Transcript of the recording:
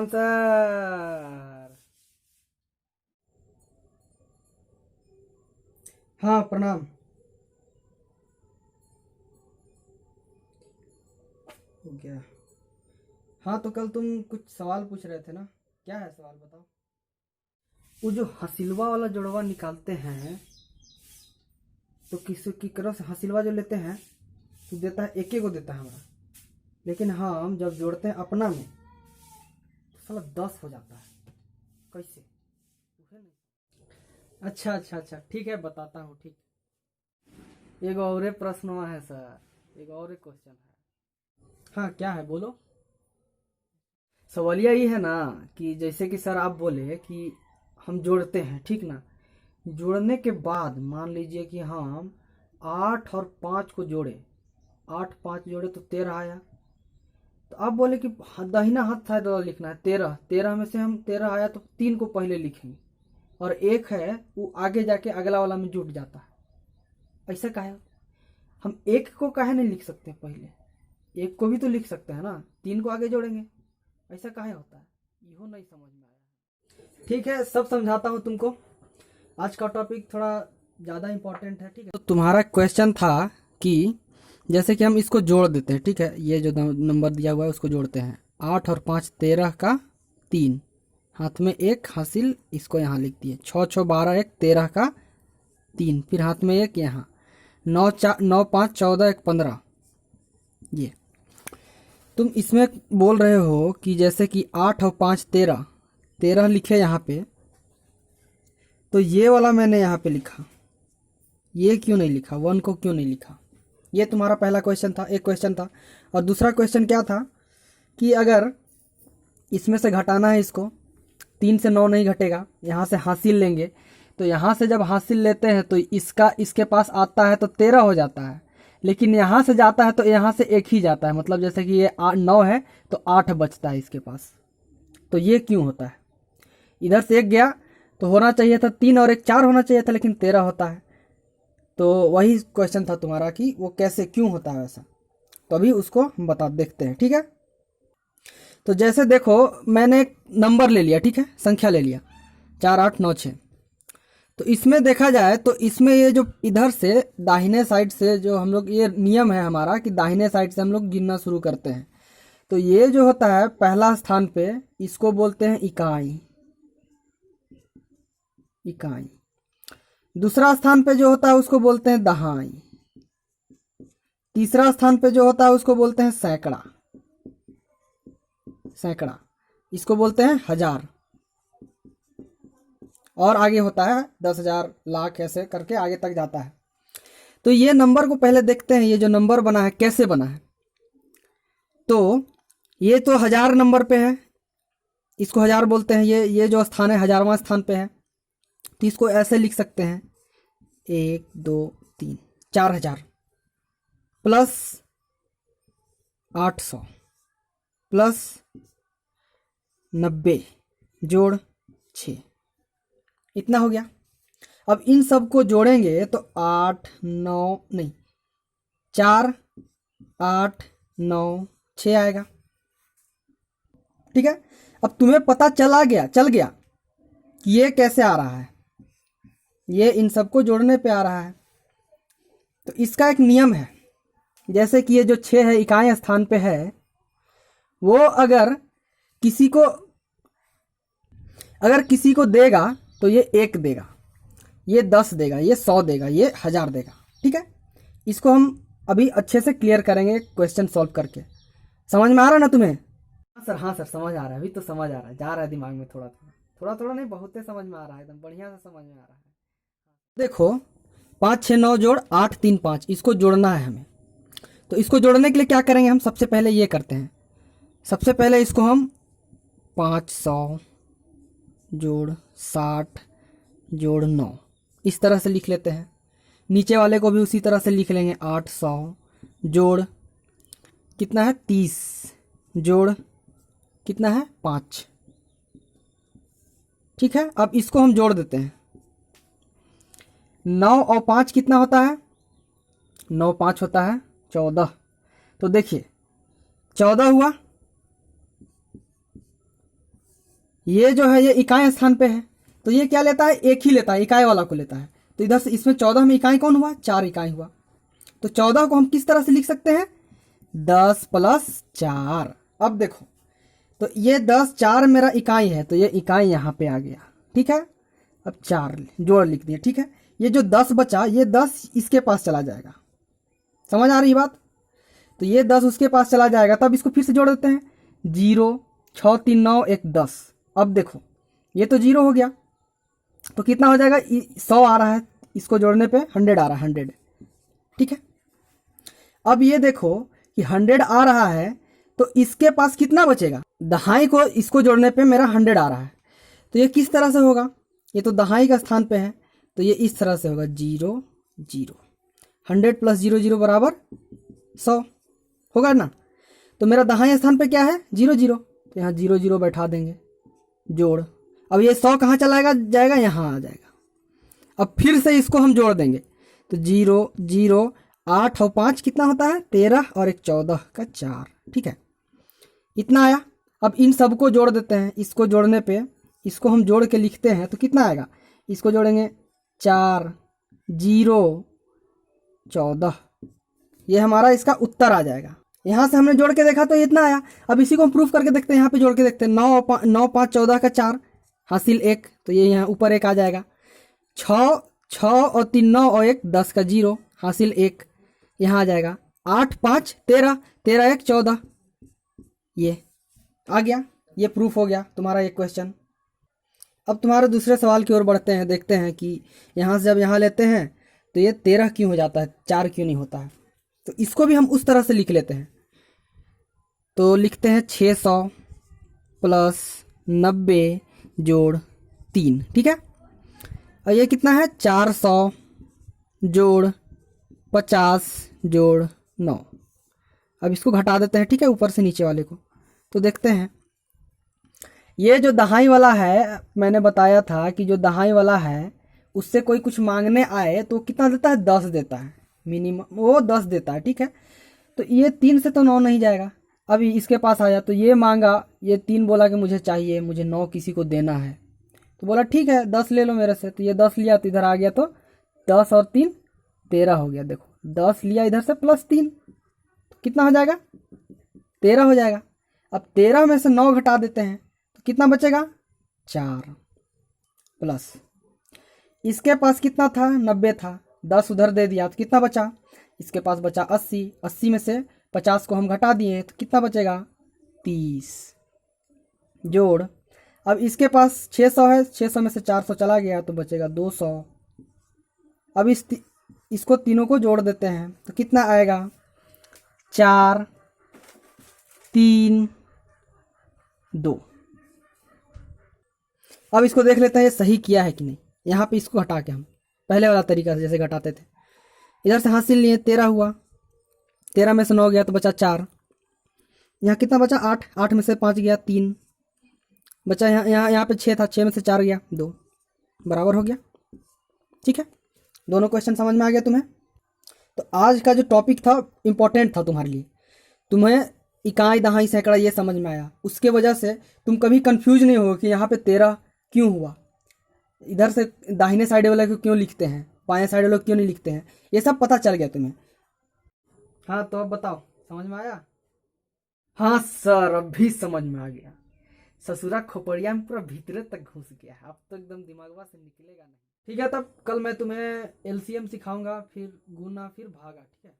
प्रणाम सर। हाँ प्रणाम। हो गया। हाँ तो कल तुम कुछ सवाल पूछ रहे थे ना, क्या है सवाल बताओ। वो जो हसिलवा वाला जोड़वा निकालते हैं तो किसी की तरफ से हसिलवा जो लेते हैं तो देता है एक को देता है हमारा, लेकिन हम जब जोड़ते हैं अपना में तो साला 10 हो जाता है। कैसे? उसे नहीं। अच्छा, ठीक है बताता हूँ। ठीक, एक और प्रश्न है सर, एक और क्वेश्चन है। हाँ क्या है बोलो। सवालिया ये है ना कि जैसे कि सर आप बोले कि हम जोड़ते हैं, ठीक ना। जोड़ने के बाद मान लीजिए कि हम 8 और 5 को जोड़े, 8 5 जोड़े तो 13 आया। तो आप बोले कि दाहिना हाथ साइड वाला लिखना है 13, 13 में से हम 13 आया तो 3 को पहले लिखेंगे और एक है वो आगे जाके अगला वाला में जुट जाता है। ऐसा काहे? हम एक को काहे नहीं लिख सकते पहले? एक को भी तो लिख सकते हैं ना, 3 को आगे जोड़ेंगे। ऐसा काहे होता है? इहो नहीं समझ में आया। ठीक है, सब समझाता हूँ तुमको। आज का टॉपिक थोड़ा ज़्यादा इम्पोर्टेंट है, ठीक है। तो तुम्हारा क्वेश्चन था कि जैसे कि हम इसको जोड़ देते हैं, ठीक है। ये जो नंबर दिया हुआ है उसको जोड़ते हैं। 8 और 5 13 का 3, हाथ में एक हासिल, इसको यहाँ लिख दिए। 6 6 12 1 13 का 3, फिर हाथ में एक यहाँ। 9 4 9 5 14 1 15। ये तुम इसमें बोल रहे हो कि जैसे कि 8 और 5 13, 13 लिखे यहाँ पे, तो ये वाला मैंने यहाँ पे लिखा, ये क्यों नहीं लिखा? 1 को क्यों नहीं लिखा? ये तुम्हारा पहला क्वेश्चन था, एक क्वेश्चन था। और दूसरा क्वेश्चन क्या था कि अगर इसमें से घटाना है इसको, 3 से 9 नहीं घटेगा, यहाँ से हासिल लेंगे। तो यहाँ से जब हासिल लेते हैं तो इसका इसके पास आता है तो 13 हो जाता है, लेकिन यहाँ से जाता है तो यहाँ से एक ही जाता है। मतलब जैसे कि ये 9 है तो 8 बचता है इसके पास। तो ये क्यों होता है? इधर से एक गया तो होना चाहिए था 3 और एक 4 होना चाहिए था, लेकिन 13 होता है। तो वही क्वेश्चन था तुम्हारा कि वो कैसे क्यों होता है ऐसा। तो अभी उसको हम बता देखते हैं, ठीक है। तो जैसे देखो, मैंने एक नंबर ले लिया, ठीक है, संख्या ले लिया 4 8 9 6। तो इसमें देखा जाए तो इसमें ये जो इधर से दाहिने साइड से जो हम लोग, ये नियम है हमारा कि दाहिने साइड से हम लोग गिनना शुरू करते हैं। तो ये जो होता है पहला स्थान पे, इसको बोलते हैं इकाई। इकाई। दूसरा स्थान पे जो होता है उसको बोलते हैं दहाई। तीसरा स्थान पे जो होता है उसको बोलते हैं सैकड़ा। सैकड़ा, इसको बोलते हैं हजार। और आगे होता है 10,000, लाख, ऐसे करके आगे तक जाता है। तो ये नंबर को पहले देखते हैं, ये जो नंबर बना है कैसे बना है। तो ये तो 1000 नंबर पे है, इसको 1000 बोलते हैं। ये जो स्थान है 1000वां स्थान पे है, तो इसको ऐसे लिख सकते हैं 1 2 3, 4000 प्लस 800 प्लस 90 जोड़ 6, इतना हो गया। अब इन सब को जोड़ेंगे तो 8 9 नहीं, 4 8 9 6 आएगा, ठीक है। अब तुम्हें पता चल गया कि ये कैसे आ रहा है, ये इन सबको जोड़ने पे आ रहा है। तो इसका एक नियम है, जैसे कि ये जो 6 है इकाई स्थान पे है, वो अगर किसी को देगा तो ये 1 देगा, ये 10 देगा, ये 100 देगा, ये 1000 देगा, ठीक है। इसको हम अभी अच्छे से क्लियर करेंगे क्वेश्चन सॉल्व करके। समझ में आ रहा है ना तुम्हें? हाँ सर समझ आ रहा है, अभी तो समझ आ रहा है, जा रहा है दिमाग में थोड़ा थोड़ा, थोड़ा थोड़ा नहीं, बहुत समझ में आ रहा है, एकदम बढ़िया से समझ में आ रहा है। देखो 5 6 9 जोड़ 8 3 5, इसको जोड़ना है हमें। तो इसको जोड़ने के लिए क्या करेंगे हम? सबसे पहले ये करते हैं, सबसे पहले इसको हम 500 जोड़ 60 जोड़ 9 इस तरह से लिख लेते हैं। नीचे वाले को भी उसी तरह से लिख लेंगे, 800 जोड़ कितना है 30 जोड़ कितना है 5, ठीक है। अब इसको हम जोड़ देते हैं। 9 और 5 कितना होता है? 9 5 होता है 14। तो देखिए 14 हुआ, ये जो है ये इकाई स्थान पे है, तो ये क्या लेता है, एक ही लेता है, इकाई वाला को लेता है। तो इधर से इसमें 14 में इकाई कौन हुआ, 4 इकाई हुआ। तो 14 को हम किस तरह से लिख सकते हैं, 10 + 4। अब देखो, तो ये 10 4 मेरा इकाई है, तो ये इकाई यहाँ पे आ गया, ठीक है। अब 4 जोड़ लिख दिया, ठीक है। ये जो 10 बचा, ये 10 इसके पास चला जाएगा, समझ आ रही बात। तो ये 10 उसके पास चला जाएगा, तब इसको फिर से जोड़ देते हैं, 0 6 3 9 1 10। अब देखो ये तो 0 हो गया, तो कितना हो जाएगा, 100 आ रहा है, इसको जोड़ने पे 100 आ रहा है, 100, ठीक है। अब ये देखो कि 100 आ रहा है, तो इसके पास कितना बचेगा, दहाई को इसको जोड़ने पे मेरा 100 आ रहा है। तो ये किस तरह से होगा, ये तो दहाई का स्थान पे है, तो ये इस तरह से होगा, 0 0, 100 + 0 0 बराबर 100 होगा ना। तो मेरा दहाई स्थान पे क्या है, 0 0, तो यहाँ 0 0 बैठा देंगे, जोड़। अब ये 100 कहाँ चला जाएगा, यहाँ आ जाएगा। अब फिर से इसको हम जोड़ देंगे, तो 0 0, 8 और 5 कितना होता है, 13 और 1 14 का 4, ठीक है, इतना आया। अब इन सबको जोड़ देते हैं, इसको जोड़ने पे इसको हम जोड़ के लिखते हैं, तो कितना आएगा, इसको जोड़ेंगे, 4 0 14, ये हमारा इसका उत्तर आ जाएगा। यहाँ से हमने जोड़ के देखा तो इतना आया। अब इसी को हम प्रूफ करके देखते हैं, यहाँ पे जोड़ के देखते हैं, 9 5 14 का 4 हासिल 1, तो ये यहाँ ऊपर 1 आ जाएगा। 6 6 और 3 9 और 1 10 का 0 हासिल 1, यहाँ आ जाएगा। 8 5 13, 13 1 14, ये आ गया, ये प्रूफ हो गया तुम्हारा एक क्वेश्चन। अब तुम्हारे दूसरे सवाल की ओर बढ़ते हैं, देखते हैं कि यहाँ से जब यहाँ लेते हैं तो ये 13 क्यों हो जाता है, 4 क्यों नहीं होता है। तो इसको भी हम उस तरह से लिख लेते हैं, तो लिखते हैं 600 + 90 जोड़ 3, ठीक है। और ये कितना है, 400 जोड़ 50 जोड़ 9। अब इसको घटा देते हैं, ठीक है, ऊपर से नीचे वाले को। तो देखते हैं, ये जो दहाई वाला है, मैंने बताया था कि जो दहाई वाला है उससे कोई कुछ मांगने आए तो कितना देता है, 10 देता है, मिनिमम वो 10 देता है, ठीक है। तो ये 3 से तो 9 नहीं जाएगा। अभी इसके पास आया तो ये मांगा, ये 3 बोला कि मुझे चाहिए, मुझे 9 किसी को देना है, तो बोला ठीक है 10 ले लो मेरे से। तो ये 10 लिया, तो इधर आ गया, तो 10 और 3 13 हो गया। देखो 10 लिया इधर से +3, तो कितना हो जाएगा, 13 हो जाएगा। अब 13 में से 9 घटा देते हैं, तो कितना बचेगा, 4 प्लस इसके पास कितना था, 90 था, 10 उधर दे दिया, तो कितना बचा, इसके पास बचा 80, 80 में से 50 को हम घटा दिए, तो कितना बचेगा, 30 जोड़। अब इसके पास 600 है, 600 में से 400 चला गया, तो बचेगा 200। अब इसको तीनों को जोड़ देते हैं, तो कितना आएगा, 4 3 2। अब इसको देख लेते हैं ये सही किया है कि नहीं। यहाँ पे इसको हटा के हम पहले वाला तरीका से जैसे घटाते थे, इधर से हासिल लिए 13 हुआ, 13 में से 9 गया तो बचा 4, यहाँ कितना बचा, 8, 8 में से 5 गया 3 बचा, यहाँ पे 6 था, 6 में से 4 गया 2, बराबर हो गया, ठीक है। दोनों क्वेश्चन समझ में आ गया तुम्हें। तो आज का जो टॉपिक था इम्पोर्टेंट था तुम्हारे लिए, तुम्हें इकाई दहाई सैकड़ा ये समझ में आया, उसके वजह से तुम कभी कंफ्यूज नहीं हो कि यहाँ पे 13 क्यों हुआ, इधर से दाहिने साइड वाले को क्यों लिखते हैं, बाएं साइड वाले को क्यों नहीं लिखते हैं, ये सब पता चल गया तुम्हें। हाँ तो अब बताओ समझ में आया। हाँ सर अब भी समझ में आ गया, ससुरा खोपड़िया में पूरा भीतरे तक घुस गया है, अब तो एकदम दिमागवा से निकलेगा नहीं। ठीक है, तब कल मैं तुम्हें LCM सिखाऊंगा, फिर गुना, फिर भागा, ठीक है।